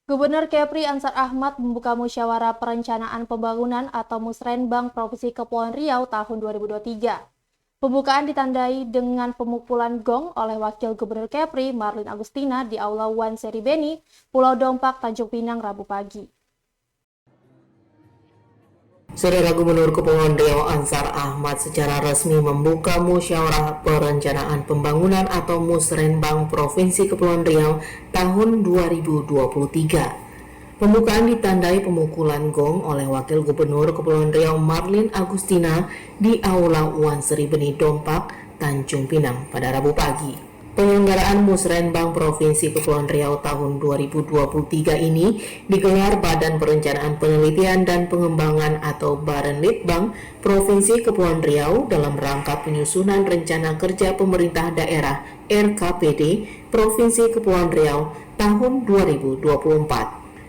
Gubernur Kepri Ansar Ahmad membuka musyawarah perencanaan pembangunan atau Musrenbang Provinsi Kepulauan Riau tahun 2023. Pembukaan ditandai dengan pemukulan gong oleh Wakil Gubernur Kepri Marlin Agustina di Aula Wan Seribeni, Pulau Dompak, Tanjung Pinang, Rabu pagi. Saudara Gubernur Kepulauan Riau Ansar Ahmad secara resmi membuka musyawarah perencanaan pembangunan atau Musrenbang Provinsi Kepulauan Riau tahun 2023. Pembukaan ditandai pemukulan gong oleh Wakil Gubernur Kepulauan Riau Marlin Agustina di Aula Wan Seribeni Dompak, Tanjung Pinang pada Rabu pagi. Penyelenggaraan Musrenbang Provinsi Kepulauan Riau tahun 2023 ini digelar Badan Perencanaan Penelitian dan Pengembangan atau Barenlitbang Provinsi Kepulauan Riau dalam rangka penyusunan Rencana Kerja Pemerintah Daerah RKPD Provinsi Kepulauan Riau tahun 2024.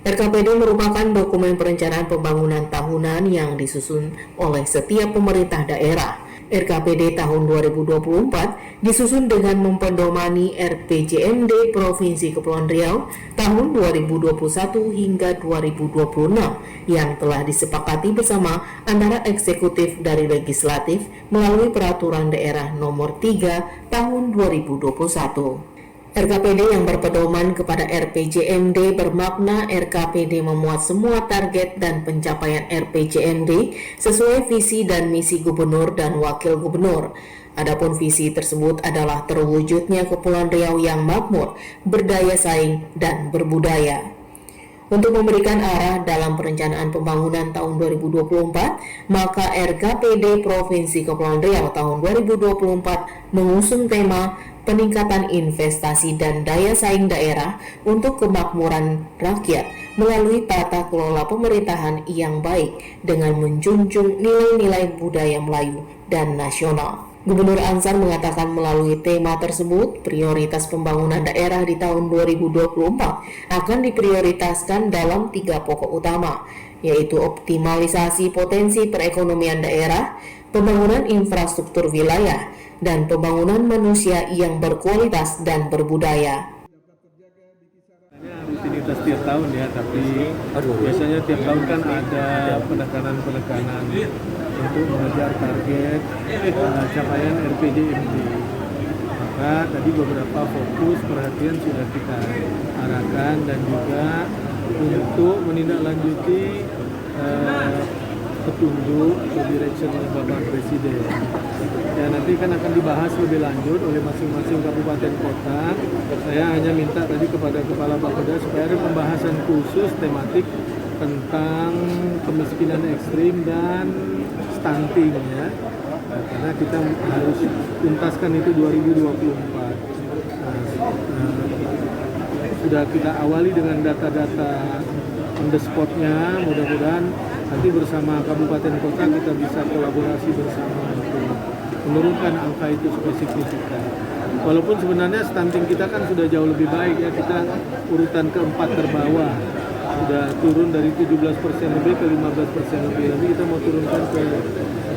RKPD merupakan dokumen perencanaan pembangunan tahunan yang disusun oleh setiap pemerintah daerah. RKPD tahun 2024 disusun dengan mempedomani RPJMD Provinsi Kepulauan Riau tahun 2021 hingga 2026 yang telah disepakati bersama antara eksekutif dari legislatif melalui Peraturan Daerah Nomor 3 Tahun 2021. RKPD yang berpedoman kepada RPJMD bermakna RKPD memuat semua target dan pencapaian RPJMD sesuai visi dan misi gubernur dan wakil gubernur. Adapun visi tersebut adalah terwujudnya Kepulauan Riau yang makmur, berdaya saing, dan berbudaya. Untuk memberikan arah dalam perencanaan pembangunan tahun 2024, maka RKPD Provinsi Kepulauan Riau tahun 2024 mengusung tema peningkatan investasi dan daya saing daerah untuk kemakmuran rakyat melalui tata kelola pemerintahan yang baik dengan menjunjung nilai-nilai budaya Melayu dan nasional. Gubernur Ansar mengatakan melalui tema tersebut, prioritas pembangunan daerah di tahun 2024 akan diprioritaskan dalam 3 pokok utama, yaitu optimalisasi potensi perekonomian daerah, pembangunan infrastruktur wilayah, dan pembangunan manusia yang berkualitas dan berbudaya. Rutinitas tiap tahun ya, tapi biasanya tiap tahun kan ada penekanan untuk mengejar target capaian RPJMD. Maka tadi beberapa fokus perhatian sudah kita arahkan dan juga untuk menindaklanjuti petunjuk atau direction oleh Bapak Presiden. Ya, nanti kan akan dibahas lebih lanjut oleh masing-masing kabupaten kota. Saya hanya minta tadi kepada Kepala Bapeda supaya ada pembahasan khusus tematik tentang kemiskinan ekstrim dan stunting ya. Nah, karena kita harus tuntaskan itu 2024. Sudah kita awali dengan data-data on the spot-nya, mudah-mudahan nanti bersama kabupaten kota kita bisa kolaborasi bersama untuk menurunkan angka itu supaya signifikan. Walaupun sebenarnya stunting kita kan sudah jauh lebih baik ya, kita urutan keempat terbawah. Sudah turun dari 17% lebih ke 15% lebih. Nanti kita mau turunkan ke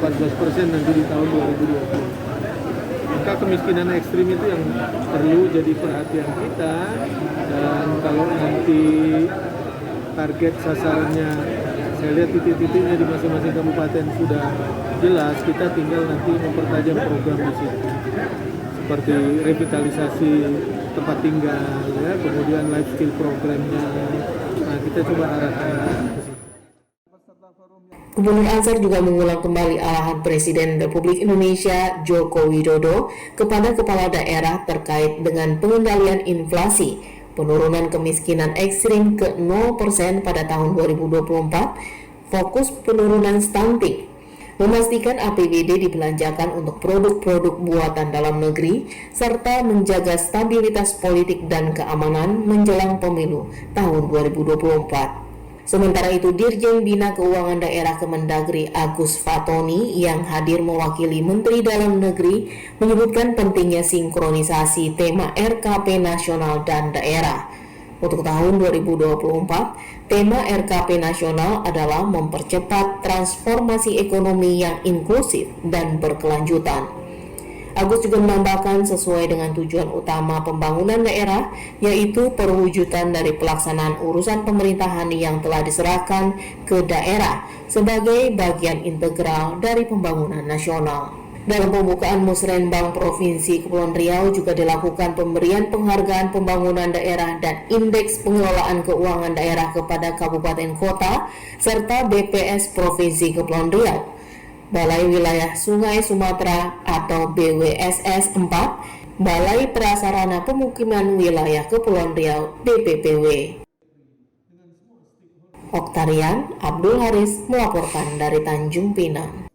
14% nanti di tahun 2020. Maka kemiskinan ekstrim itu yang perlu jadi perhatian kita, dan kalau nanti target sasarannya saya lihat titik-titiknya di masing-masing kabupaten sudah jelas, kita tinggal nanti mempertajam program di situ. Seperti revitalisasi tempat tinggal, ya, kemudian life skill programnya. Nah, kita coba arahkan ke situ. Gubernur Ansar juga mengulang kembali arahan Presiden Republik Indonesia Joko Widodo kepada kepala daerah terkait dengan pengendalian inflasi, penurunan kemiskinan ekstrim ke 0% pada tahun 2024, fokus penurunan stunting, memastikan APBD dibelanjakan untuk produk-produk buatan dalam negeri, serta menjaga stabilitas politik dan keamanan menjelang pemilu tahun 2024. Sementara itu, Dirjen Bina Keuangan Daerah Kemendagri Agus Fatoni yang hadir mewakili Menteri Dalam Negeri menyebutkan pentingnya sinkronisasi tema RKP nasional dan daerah. Untuk tahun 2024, tema RKP nasional adalah mempercepat transformasi ekonomi yang inklusif dan berkelanjutan. Agus juga menambahkan sesuai dengan tujuan utama pembangunan daerah, yaitu perwujudan dari pelaksanaan urusan pemerintahan yang telah diserahkan ke daerah sebagai bagian integral dari pembangunan nasional. Dalam pembukaan Musrenbang Provinsi Kepulauan Riau juga dilakukan pemberian penghargaan pembangunan daerah dan indeks pengelolaan keuangan daerah kepada kabupaten kota serta BPS Provinsi Kepulauan Riau, Balai Wilayah Sungai Sumatera atau BWSS 4, Balai Prasarana Pemukiman Wilayah Kepulauan Riau BPPW. Oktarian Abdul Haris melaporkan dari Tanjung Pinang.